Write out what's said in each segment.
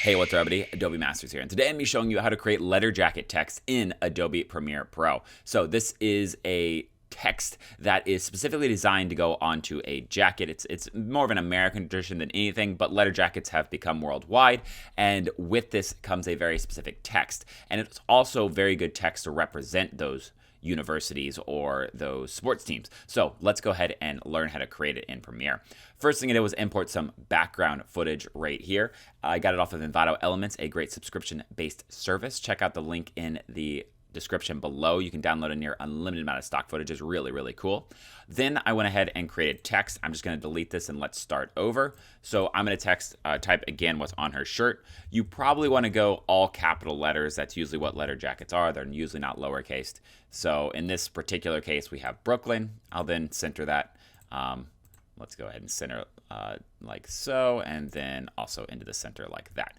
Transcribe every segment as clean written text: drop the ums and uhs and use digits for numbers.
Hey, what's up, everybody? Adobe Masters here, and today I'm going to be showing you how to create LetterJacket text in Adobe Premiere Pro. So this is a text that is specifically designed to go onto a jacket. It's more of an American tradition than anything, but letter jackets have become worldwide, and with this comes a very specific text, and it's also very good text to represent those universities or those sports teams. So let's go ahead and learn how to create it in Premiere. First thing I did was import some background footage right here. I got it off of Envato Elements, a great subscription-based service. Check out the link in the description below. You can download a near unlimited amount of stock footage. It's really, really cool. Then I went ahead and created text. I'm just going to delete this and let's start over. So I'm going to type again what's on her shirt. You probably want to go all capital letters. That's usually what letter jackets are. They're usually not lowercase. So in this particular case, we have Brooklyn. I'll then center that. Let's go ahead and center like so, and then also into the center like that.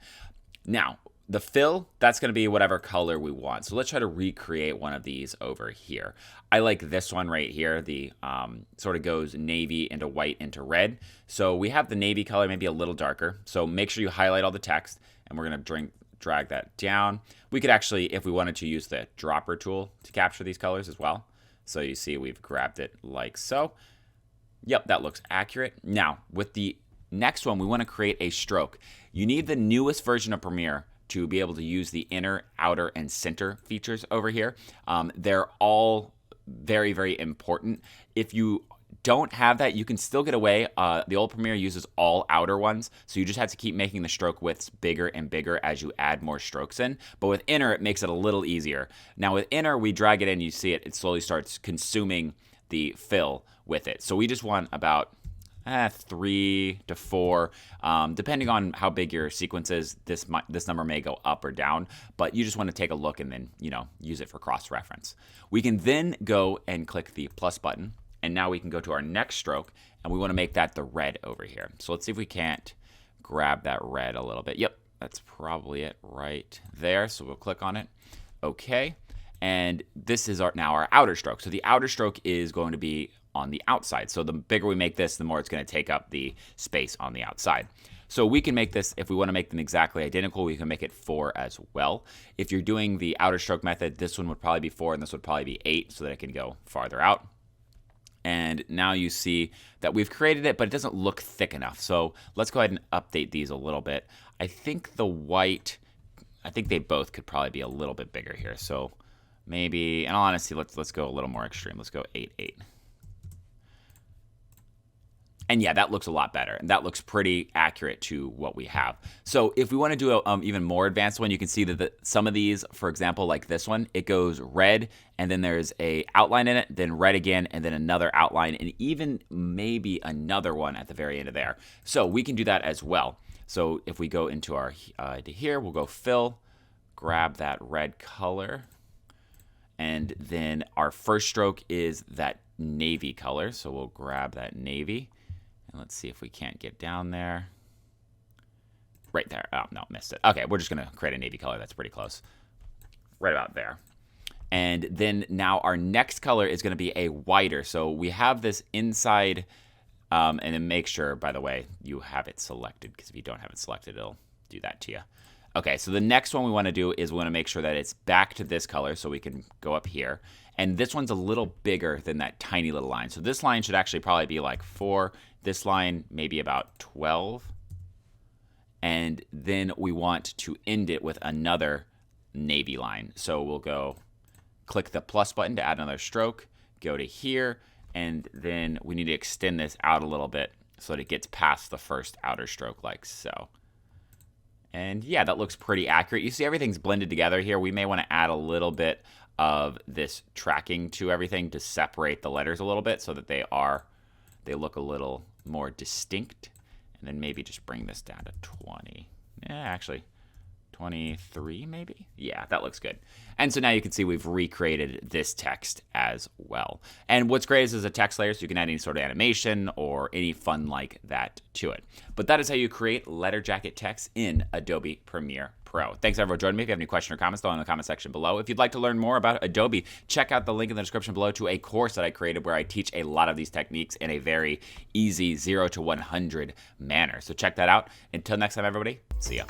Now, the fill, that's going to be whatever color we want. So let's try to recreate one of these over here. I like this one right here. The sort of goes navy into white into red. So we have the navy color, maybe a little darker. So make sure you highlight all the text, and we're going to drag that down. We could actually, if we wanted to, use the dropper tool to capture these colors as well. So you see we've grabbed it like so. Yep, that looks accurate. Now, with the next one, we want to create a stroke. You need the newest version of Premiere to be able to use the inner, outer, and center features over here. They're all very, very important. If you don't have that, you can still get away. The old Premiere uses all outer ones, so you just have to keep making the stroke widths bigger and bigger as you add more strokes in. But with inner, it makes it a little easier. Now with inner, we drag it in, you see it slowly starts consuming the fill with it. So we just want about 3 to 4, depending on how big your sequence is. This number may go up or down, but you just want to take a look and then use it for cross-reference. We can then go and click the plus button, and now we can go to our next stroke, and we want to make that the red over here. So let's see if we can't grab that red a little bit. Yep, that's probably it right there. So we'll click on it. Okay, and this is now our outer stroke. So the outer stroke is going to be on the outside. So the bigger we make this, the more it's going to take up the space on the outside. So we can make this, if we want to make them exactly identical, we can make it 4 as well. If you're doing the outer stroke method, this one would probably be 4 and this would probably be 8 so that it can go farther out. And now you see that we've created it, but it doesn't look thick enough. So let's go ahead and update these a little bit. I think the white, I think they both could probably be a little bit bigger here. So maybe, in all honesty, let's go a little more extreme. Let's go 8, 8. And yeah, that looks a lot better. And that looks pretty accurate to what we have. So if we want to do a even more advanced one, you can see that some of these, for example, like this one, it goes red, and then there's a outline in it, then red again, and then another outline, and even maybe another one at the very end of there. So we can do that as well. So if we go into our to here, we'll go fill, grab that red color, and then our first stroke is that navy color. So we'll grab that navy. And let's see if we can't get down there. Right there. Oh, no, missed it. Okay, we're just going to create a navy color. That's pretty close. Right about there. And then now our next color is going to be a whiter. So we have this inside, and then make sure, by the way, you have it selected, because if you don't have it selected, it'll do that to you. Okay, so the next one we want to do is we want to make sure that it's back to this color so we can go up here. And this one's a little bigger than that tiny little line. So this line should actually probably be like 4. This line maybe about 12. And then we want to end it with another navy line. So we'll go click the plus button to add another stroke, go to here, and then we need to extend this out a little bit so that it gets past the first outer stroke like so. And yeah, that looks pretty accurate. You see everything's blended together here. We may want to add a little bit of this tracking to everything to separate the letters a little bit so that they look a little more distinct. And then maybe just bring this down to 20. Yeah, actually 23 maybe? Yeah, that looks good. And so now you can see we've recreated this text as well. And what's great is there's a text layer, so you can add any sort of animation or any fun like that to it. But that is how you create LetterJacket text in Adobe Premiere Pro. Thanks everyone for joining me. If you have any questions or comments, throw in the comment section below. If you'd like to learn more about Adobe, check out the link in the description below to a course that I created where I teach a lot of these techniques in a very easy 0 to 100 manner. So check that out. Until next time, everybody, see ya.